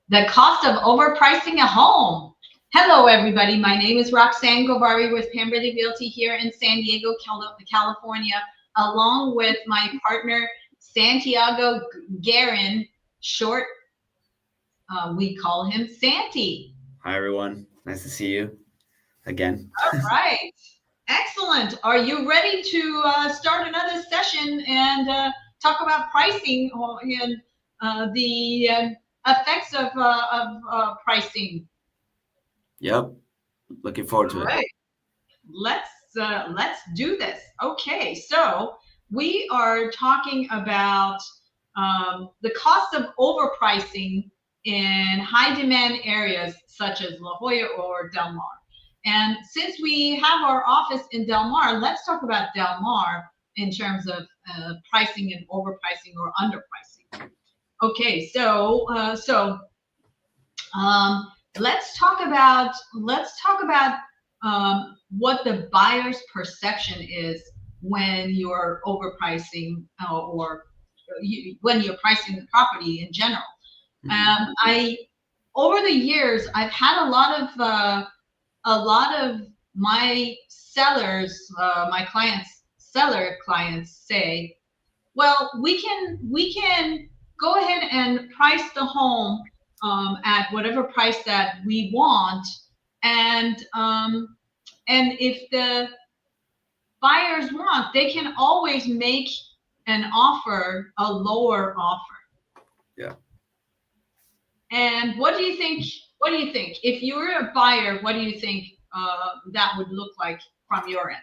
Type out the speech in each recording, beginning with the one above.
The cost of overpricing a home. Hello, everybody. My name is Roxanne Gobari with Pemberley Realty here in San Diego, California, along with my partner, Santiago Guerin. Short, we call him Santi. Hi, everyone. Nice to see you again. All right. Excellent. Are you ready to start another session and talk about pricing and the effects of pricing? Yep. Looking forward All to it. right. Let's do this. Okay, so we are talking about the cost of overpricing in high demand areas such as La Jolla or Del Mar. And since we have our office in Del Mar, let's talk about Del Mar in terms of pricing and overpricing or underpricing. Okay, um, what the buyer's perception is when you're overpricing when you're pricing the property in general. I Over the years I've had a lot of my my seller clients say, well, we can go ahead and price the home at whatever price that we want, and if the buyers want, they can always make an offer, a lower offer. Yeah. And what do you think? What do you think? If you were a buyer, what do you think that would look like from your end?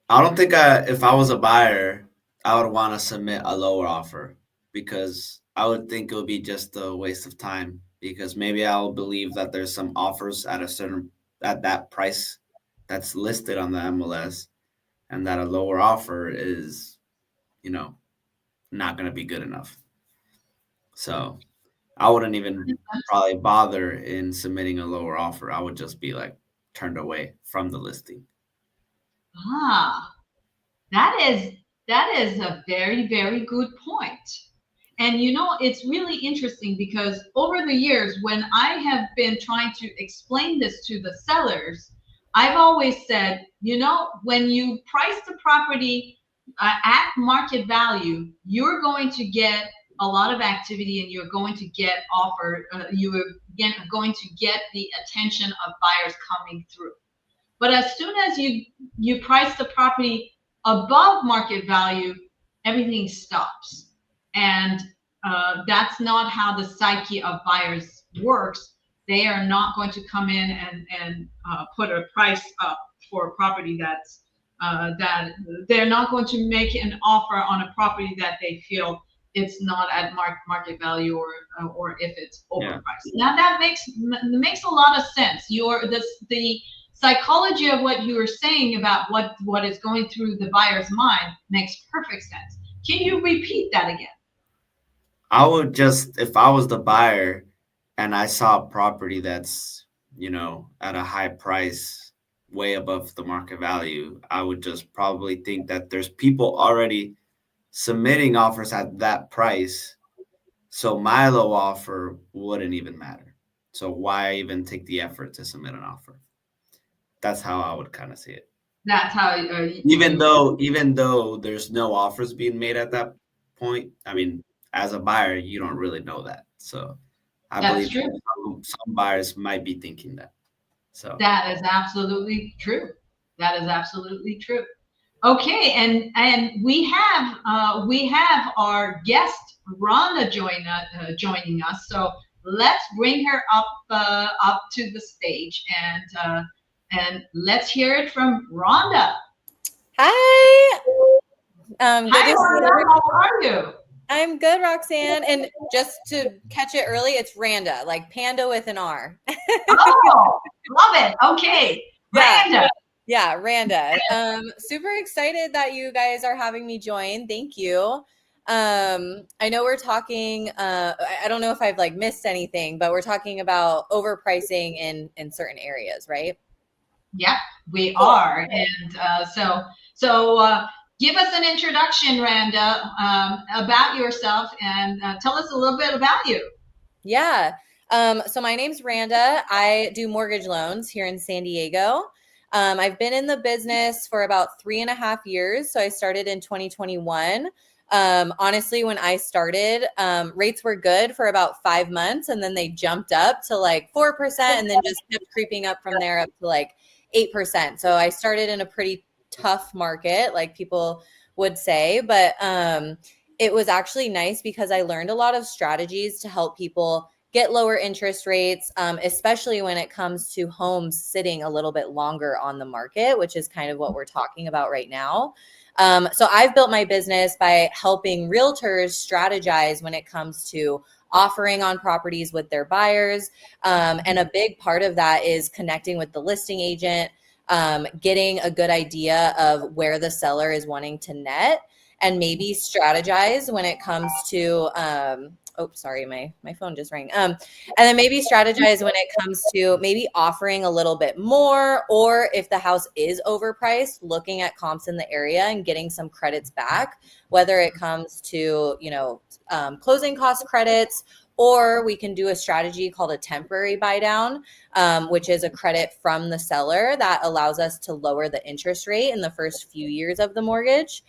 I don't think if I was a buyer, I would want to submit a lower offer because I would think it would be just a waste of time because maybe I'll believe that there's some offers at that price that's listed on the MLS and that a lower offer is, you know, not going to be good enough. So I wouldn't even probably bother in submitting a lower offer. I would just be like turned away from the listing. Ah, that is that is a very, very good point. And it's really interesting because over the years, when I have been trying to explain this to the sellers, I've always said, when you price the property at market value, you're going to get a lot of activity and you're going to get going to get the attention of buyers coming through. But as soon as you price the property above market value, everything stops. And that's not how the psyche of buyers works. They are not going to come in and put a price up for a property that they're not going to make an offer on a property that they feel it's not at market value, or if it's Yeah. overpriced. Now that makes a lot of sense. The psychology of what you were saying about what is going through the buyer's mind makes perfect sense. Can you repeat that again? I would just, if I was the buyer and I saw a property that's, at a high price, way above the market value, I would just probably think that there's people already submitting offers at that price. So my low offer wouldn't even matter. So why even take the effort to submit an offer? That's how I would kind of see it. That's how Even though there's no offers being made at that point, I mean, as a buyer, you don't really know that. So I that's believe true. some buyers might be thinking that. So That is absolutely true. That is absolutely true. Okay, and we have our guest Rhonda joining us. So let's bring her up to the stage, and let's hear it from Rhonda. Hi. Good Hi, to see Rhonda. you. How are you? I'm good, Roxanne. And just to catch it early, it's Randa, like panda with an R. Oh, love it. Okay, Yeah. Rhonda. Yeah, Randa. Super excited that you guys are having me join. Thank you. I know we're talking, I don't know if I've like missed anything, but we're talking about overpricing in certain areas, right? Yep, we Cool. are. And give us an introduction, Randa, about yourself, and tell us a little bit about you. Yeah. So my name's Randa. I do mortgage loans here in San Diego. I've been in the business for about 3.5 years. So I started in 2021. Honestly, when I started, rates were good for about 5 months, and then they jumped up to like 4% and then just kept creeping up from there up to like 8%. So I started in a pretty tough market, like people would say, but it was actually nice because I learned a lot of strategies to help people get lower interest rates, especially when it comes to homes sitting a little bit longer on the market, which is kind of what we're talking about right now. So I've built my business by helping realtors strategize when it comes to offering on properties with their buyers. And a big part of that is connecting with the listing agent, getting a good idea of where the seller is wanting to net, and maybe strategize when it comes to oh, sorry, my phone just rang. And then maybe strategize when it comes to maybe offering a little bit more, or if the house is overpriced, looking at comps in the area and getting some credits back, whether it comes to, closing cost credits, or we can do a strategy called a temporary buy down, which is a credit from the seller that allows us to lower the interest rate in the first few years of the mortgage.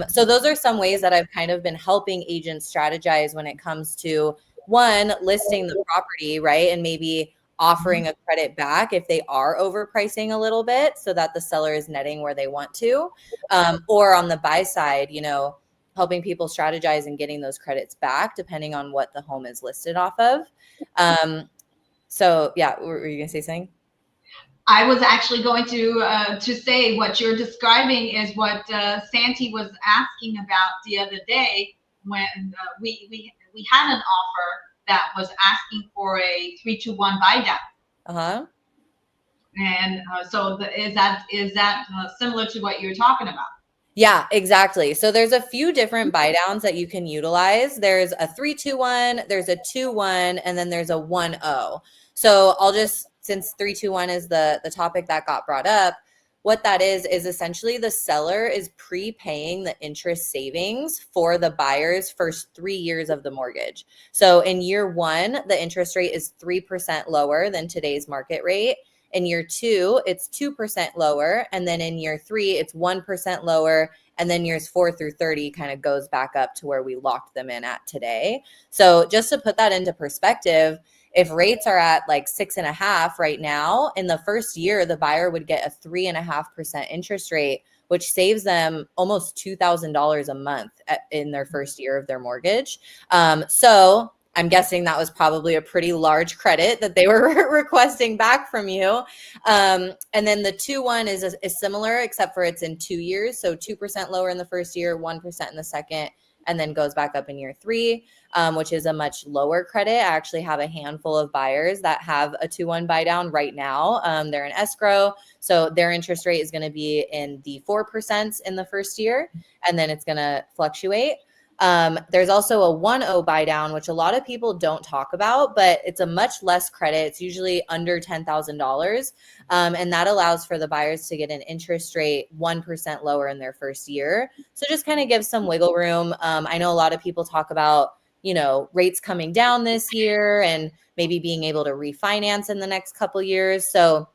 So those are some ways that I've kind of been helping agents strategize when it comes to, one, listing the property, right? And maybe offering a credit back if they are overpricing a little bit so that the seller is netting where they want to. Or on the buy side, helping people strategize and getting those credits back depending on what the home is listed off of. So yeah, were you gonna say something? I was actually going to say what you're describing is what Santi was asking about the other day when we had an offer that was asking for a 3-2-1 buy down. Uh-huh. And so is that similar to what you're talking about? Yeah, exactly. So there's a few different buy downs that you can utilize. There's a 3-2-1, there's a 2-1, and then there's a 1-0. So I'll just, since 3-2-1 is the topic that got brought up, what that is essentially the seller is prepaying the interest savings for the buyer's first 3 years of the mortgage. So in year one, the interest rate is 3% lower than today's market rate. In year two, it's 2% lower. And then in year three, it's 1% lower. And then years 4 through 30 kind of goes back up to where we locked them in at today. So just to put that into perspective, if rates are at like 6.5 right now, in the first year, the buyer would get a 3.5% interest rate, which saves them almost $2,000 a month in their first year of their mortgage. So I'm guessing that was probably a pretty large credit that they were requesting back from you. And then the 2-1 is similar, except for it's in 2 years. So 2% lower in the first year, 1% in the second, and then goes back up in year three, which is a much lower credit. I actually have a handful of buyers that have a 2-1 buy down right now. They're in escrow. So their interest rate is going to be in the 4% in the first year, and then it's going to fluctuate. There's also a 1-0 buy down, which a lot of people don't talk about, but it's a much less credit. It's usually under $10,000. And that allows for the buyers to get an interest rate 1% lower in their first year. So just kind of gives some wiggle room. I know a lot of people talk about, rates coming down this year and maybe being able to refinance in the next couple years. So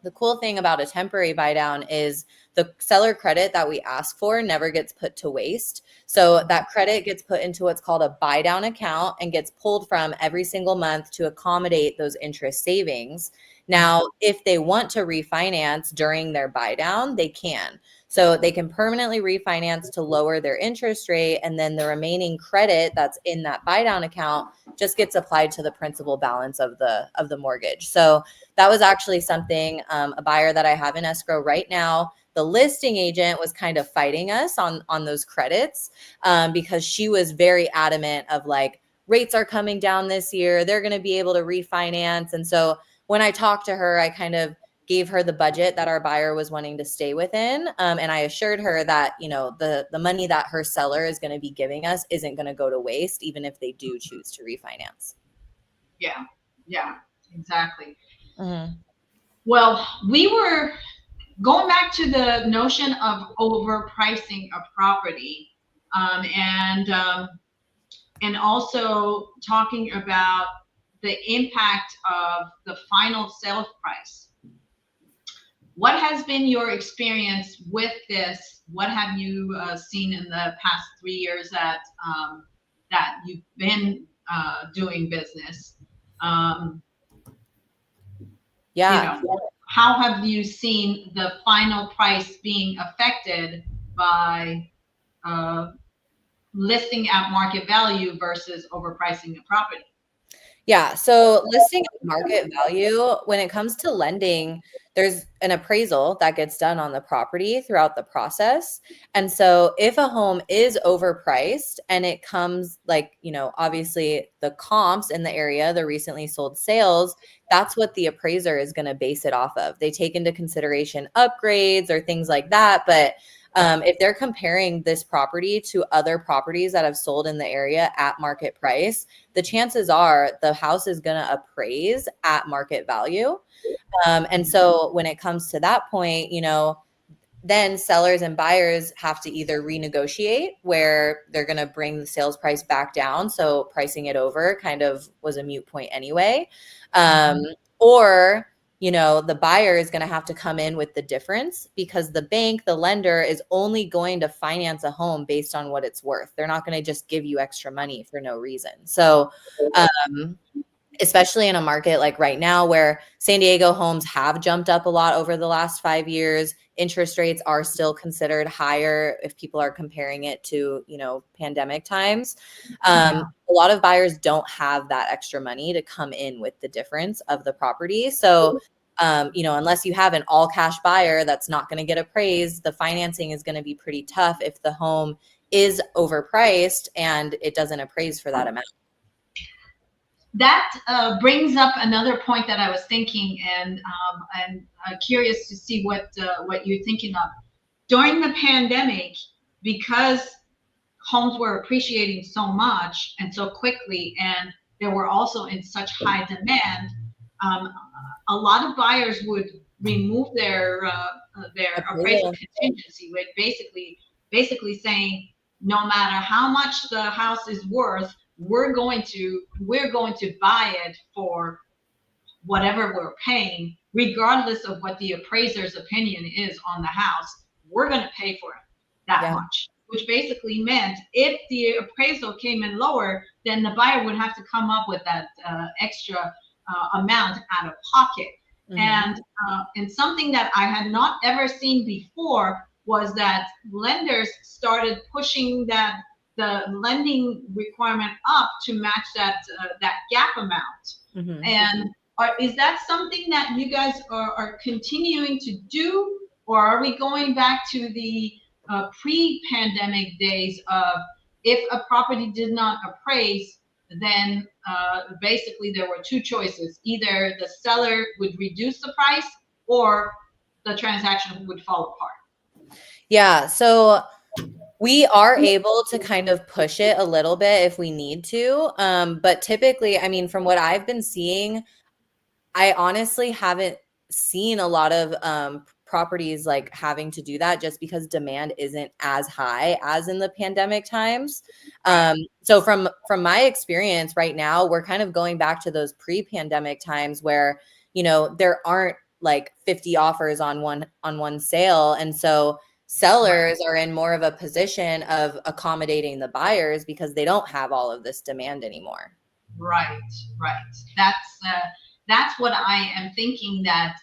the cool thing about a temporary buy down is the seller credit that we ask for never gets put to waste. So that credit gets put into what's called a buy down account and gets pulled from every single month to accommodate those interest savings. Now, if they want to refinance during their buy down, they can. So they can permanently refinance to lower their interest rate, and then the remaining credit that's in that buy down account just gets applied to the principal balance of the mortgage. So that was actually something, a buyer that I have in escrow right now, the listing agent was kind of fighting us on those credits because she was very adamant of like, rates are coming down this year, they're going to be able to refinance. And so when I talked to her, I kind of gave her the budget that our buyer was wanting to stay within. And I assured her that, the money that her seller is going to be giving us isn't going to go to waste, even if they do choose to refinance. Yeah, exactly. Mm-hmm. Well, we were going back to the notion of overpricing a property. and also talking about the impact of the final sales price. What has been your experience with this? What have you seen in the past 3 years that you've been doing business? Yeah. How have you seen the final price being affected by listing at market value versus overpricing a property? Yeah. So listing at market value, when it comes to lending, there's an appraisal that gets done on the property throughout the process. And so if a home is overpriced and it comes like, obviously the comps in the area, the recently sold sales, that's what the appraiser is going to base it off of. They take into consideration upgrades or things like that. But if they're comparing this property to other properties that have sold in the area at market price, the chances are the house is going to appraise at market value. And so when it comes to that point, then sellers and buyers have to either renegotiate where they're going to bring the sales price back down. So pricing it over kind of was a moot point anyway. Or the buyer is going to have to come in with the difference because the bank, the lender, is only going to finance a home based on what it's worth. They're not going to just give you extra money for no reason. So, especially in a market like right now where San Diego homes have jumped up a lot over the last 5 years, interest rates are still considered higher if people are comparing it to, pandemic times. A lot of buyers don't have that extra money to come in with the difference of the property. So, unless you have an all cash buyer that's not going to get appraised, the financing is going to be pretty tough if the home is overpriced and it doesn't appraise for that amount. That brings up another point that I was thinking, and curious to see what you're thinking of. During the pandemic, because homes were appreciating so much and so quickly, and they were also in such high demand, a lot of buyers would remove their appraisal contingency, with basically saying, no matter how much the house is worth, we're going to buy it for whatever we're paying, regardless of what the appraiser's opinion is on the house. We're going to pay for it that much, which basically meant if the appraisal came in lower, then the buyer would have to come up with that extra amount out of pocket. And something that I had not ever seen before was that lenders started pushing the lending requirement up to match that gap amount. And is that something that you guys are continuing to do, or are we going back to the pre-pandemic days of if a property did not appraise, then basically there were two choices: either the seller would reduce the price or the transaction would fall apart? Yeah, so we are able to kind of push it a little bit if we need to. But typically, I mean, from what I've been seeing, I honestly haven't seen a lot of properties like having to do that just because demand isn't as high as in the pandemic times. So from my experience right now, we're kind of going back to those pre-pandemic times where, there aren't like 50 offers on one sale. And so sellers are in more of a position of accommodating the buyers because they don't have all of this demand anymore. Right. That's what I am thinking, that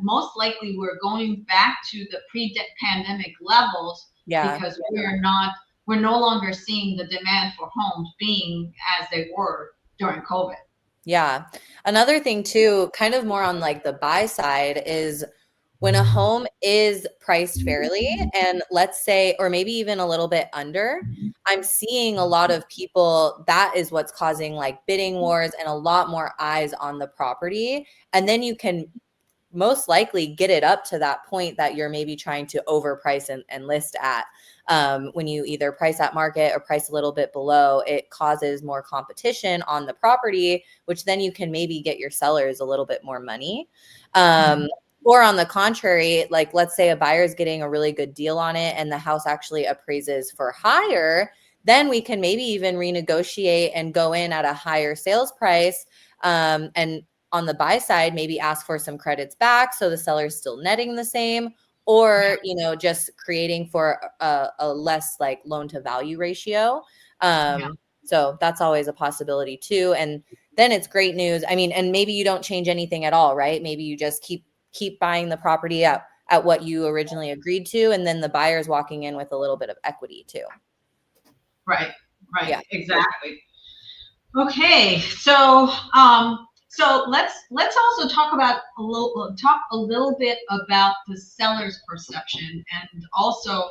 most likely we're going back to the pre-pandemic levels, because we're no longer seeing the demand for homes being as they were during COVID. Yeah. Another thing too, kind of more on like the buy side, is when a home is priced fairly and let's say, or maybe even a little bit under, I'm seeing a lot of people, that is what's causing like bidding wars and a lot more eyes on the property. And then you can most likely get it up to that point that you're maybe trying to overprice and list at. When you either price at market or price a little bit below, it causes more competition on the property, which then you can maybe get your sellers a little bit more money. Or on the contrary, like let's say a buyer is getting a really good deal on it and the house actually appraises for higher, then we can maybe even renegotiate and go in at a higher sales price. And on the buy side, maybe ask for some credits back so the seller's still netting the same, or just creating for a less like loan to value ratio. So that's always a possibility too. And then it's great news. I mean, and maybe you don't change anything at all, right? Maybe you just keep buying the property at what you originally agreed to, and then the buyer's walking in with a little bit of equity too. Right. Yeah. Exactly. Okay, so let's also talk a little bit about the seller's perception, and also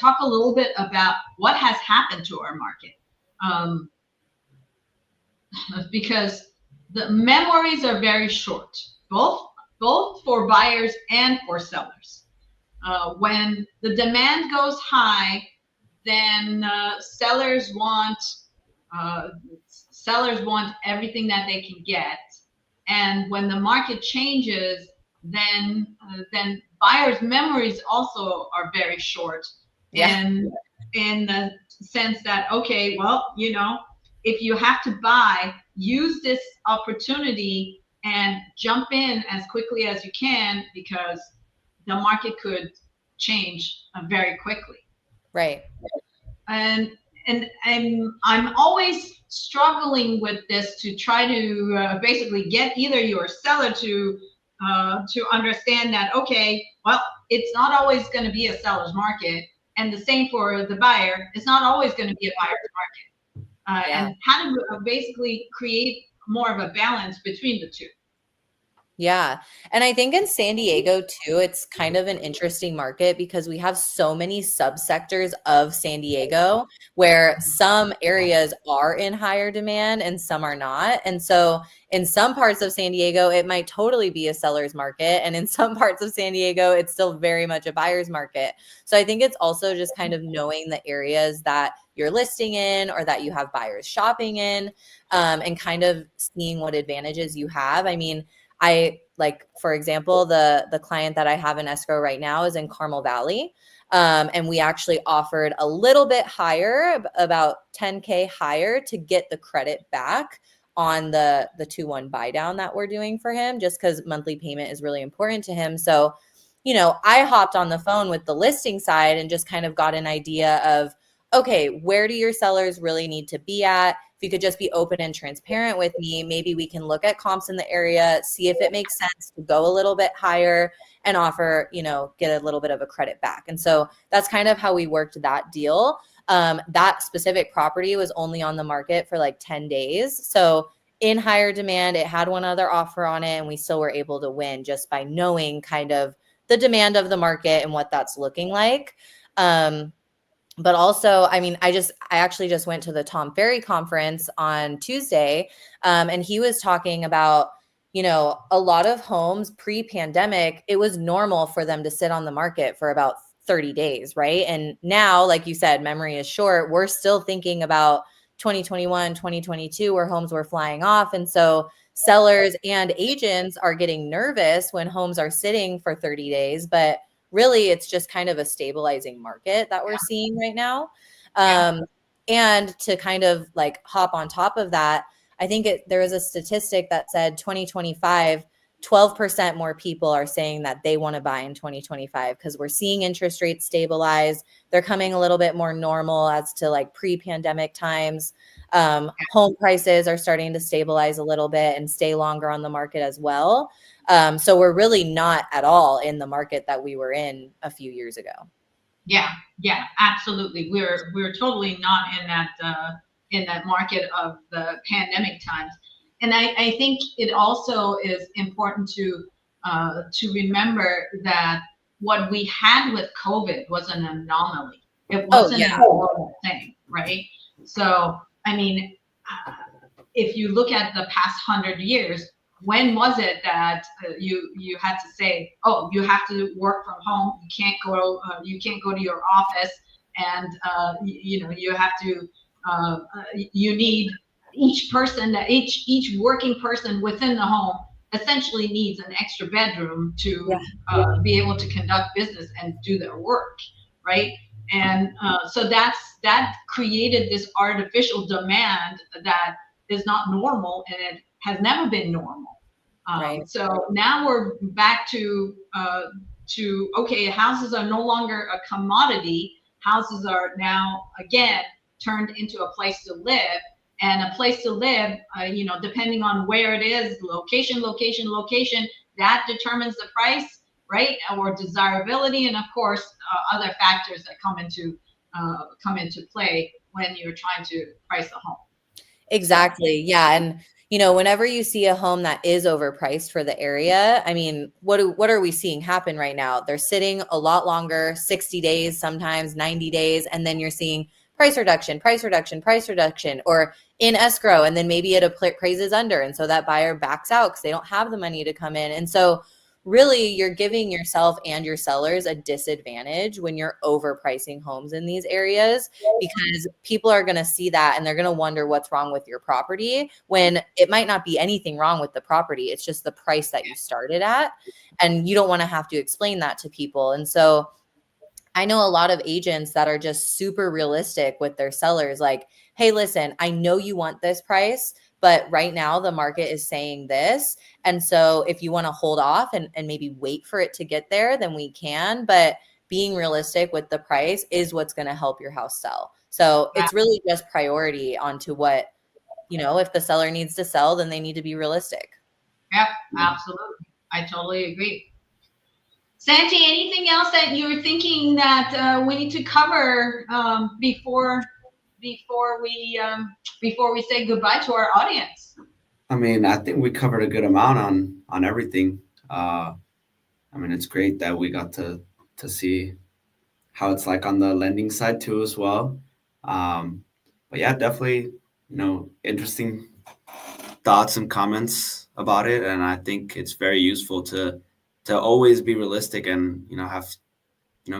talk a little bit about what has happened to our market, because the memories are very short, both for buyers and for sellers. When the demand goes high, then sellers want everything that they can get, and when the market changes, then buyers' memories also are very short. And in the sense that, okay, well, if you have to buy, use this opportunity and jump in as quickly as you can, because the market could change very quickly. Right. And I'm always struggling with this to try to basically get either your seller to understand that, okay, well, it's not always going to be a seller's market, and the same for the buyer. It's not always going to be a buyer's market, and how to basically create more of a balance between the two. Yeah. And I think in San Diego too, it's kind of an interesting market because we have so many subsectors of San Diego where some areas are in higher demand and some are not. And so in some parts of San Diego, it might totally be a seller's market. And in some parts of San Diego, it's still very much a buyer's market. So I think it's also just kind of knowing the areas that you're listing in or that you have buyers shopping in, and kind of seeing what advantages you have. I mean, for example, the client that I have in escrow right now is in Carmel Valley. And we actually offered a little bit higher, about 10K higher, to get the credit back on the 2-1 buy down that we're doing for him, just because monthly payment is really important to him. So, I hopped on the phone with the listing side and just kind of got an idea of, okay, where do your sellers really need to be at? If you could just be open and transparent with me, maybe we can look at comps in the area, see if it makes sense to go a little bit higher and offer, get a little bit of a credit back. And so that's kind of how we worked that deal. That specific property was only on the market for like 10 days. So in higher demand, it had one other offer on it, and we still were able to win just by knowing kind of the demand of the market and what that's looking like. But also, I mean, I actually just went to the Tom Ferry conference on Tuesday, and he was talking about, a lot of homes pre-pandemic, it was normal for them to sit on the market for about 30 days, right? And now, like you said, memory is short. We're still thinking about 2021, 2022, where homes were flying off. And so sellers and agents are getting nervous when homes are sitting for 30 days, but really it's just kind of a stabilizing market that we're seeing right now. And to kind of like hop on top of that, I think there was a statistic that said 2025, 12% more people are saying that they want to buy in 2025 because we're seeing interest rates stabilize. They're coming a little bit more normal as to like pre-pandemic times. Home prices are starting to stabilize a little bit and stay longer on the market as well. So we're really not at all in the market that we were in a few years ago. Yeah, absolutely. We're totally not in that market of the pandemic times. And I think it also is important to remember that what we had with COVID was an anomaly. It wasn't a normal thing, right? So, I mean, if you look at the past 100 years, when was it that you had to say, oh, you have to work from home, you can't go to your office, and you have to you need each working person within the home essentially needs an extra bedroom to be able to conduct business and do their work, right? And so that created this artificial demand that is not normal, and it has never been normal. Right. So now we're back to okay, houses are no longer a commodity. Houses are now again turned into a place to live, and a place to live, depending on where it is, location, that determines the price, right? Or desirability, and of course other factors that come into play when you're trying to price a home. Exactly. Yeah. And whenever you see a home that is overpriced for the area, I mean, what are we seeing happen right now? They're sitting a lot longer, 60 days, sometimes 90 days, and then you're seeing price reduction, or in escrow, and then maybe it appraises under, and so that buyer backs out because they don't have the money to come in. And so really you're giving yourself and your sellers a disadvantage when you're overpricing homes in these areas, because people are going to see that and they're going to wonder what's wrong with your property, when it might not be anything wrong with the property. It's just the price that you started at, and you don't want to have to explain that to people. And so I know a lot of agents that are just super realistic with their sellers, like, hey, listen, I know you want this price, but right now the market is saying this. And so if you want to hold off and maybe wait for it to get there, then we can. But being realistic with the price is what's going to help your house sell. So it's really just priority onto what, if the seller needs to sell, then they need to be realistic. Yep, absolutely. I totally agree. Santi, anything else that you're thinking that we need to cover before we say goodbye to our audience? I mean, I think we covered a good amount on everything. I mean, it's great that we got to see how it's like on the lending side too as well. But yeah, definitely, interesting thoughts and comments about it, and I think it's very useful to always be realistic and have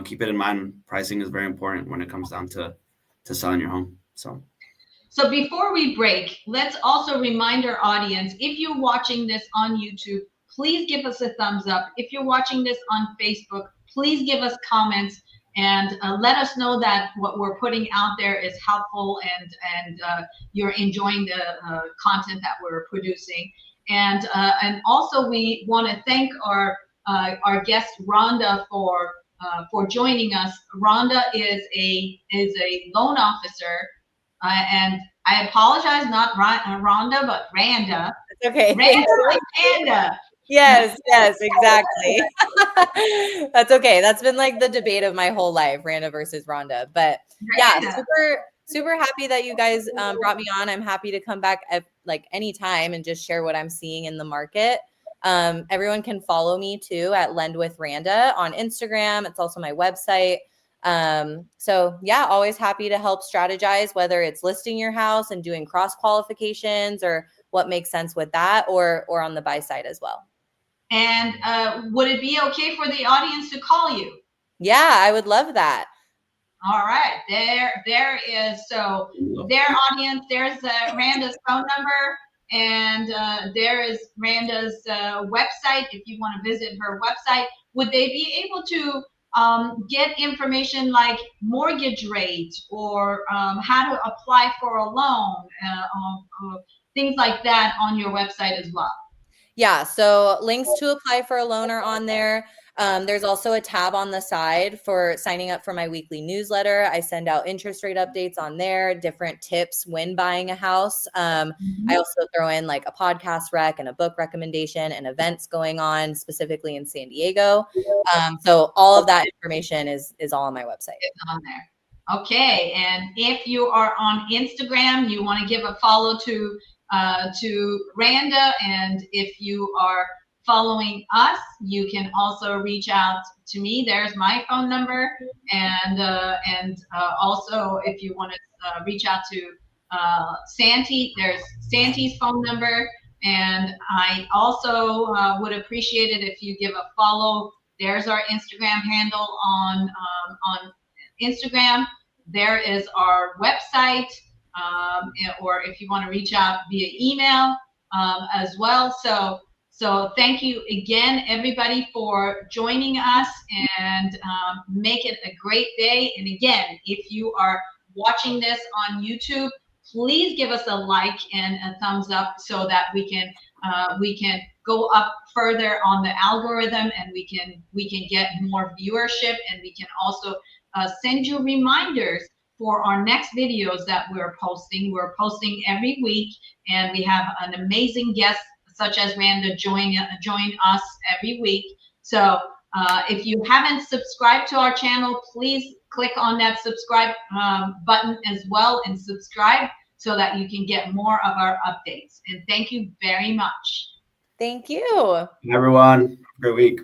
keep it in mind. Pricing is very important when it comes down to selling your home. So before we break, let's also remind our audience, if you're watching this on YouTube, please give us a thumbs up. If you're watching this on Facebook, please give us comments and let us know that what we're putting out there is helpful and you're enjoying the content that we're producing. And also we want to thank our guest Rhonda for joining us. Rhonda is a loan officer. And I apologize, not Rhonda, but Randa. It's okay. Randa. Yes, exactly. That's okay. That's been like the debate of my whole life, Randa versus Rhonda. But yeah, super happy that you guys brought me on. I'm happy to come back at like any time and just share what I'm seeing in the market. Everyone can follow me too at Lend with Randa on Instagram. It's also my website. So yeah, always happy to help strategize, whether it's listing your house and doing cross qualifications or what makes sense with that, or on the buy side as well. And would it be okay for the audience to call you? Yeah, I would love that. All right, there is, so their audience, there's Randa's phone number, and there is Randa's website. If you want to visit her website, would they be able to get information like mortgage rate or how to apply for a loan, things like that on your website as well? Yeah, so links to apply for a loan are on there. There's also a tab on the side for signing up for my weekly newsletter. I send out interest rate updates on there, different tips when buying a house. I also throw in like a podcast rec and a book recommendation and events going on specifically in San Diego. So all of that information is all on my website. It's on there. Okay, and if you are on Instagram, you want to give a follow to Randa, and if you are following us, you can also reach out to me. There's my phone number, and also if you want to reach out to Santi, there's Santi's phone number, and I also would appreciate it if you give a follow. There's our Instagram handle on Instagram. There is our website. Or if you want to reach out via email as well. So So thank you again, everybody, for joining us, and make it a great day. And again, if you are watching this on YouTube, please give us a like and a thumbs up so that we can go up further on the algorithm, and we can get more viewership, and we can also send you reminders for our next videos that we're posting. We're posting every week, and we have an amazing guest such as Randa join us every week. So if you haven't subscribed to our channel, please click on that subscribe button as well and subscribe so that you can get more of our updates. And thank you very much. Thank you. Everyone, great week.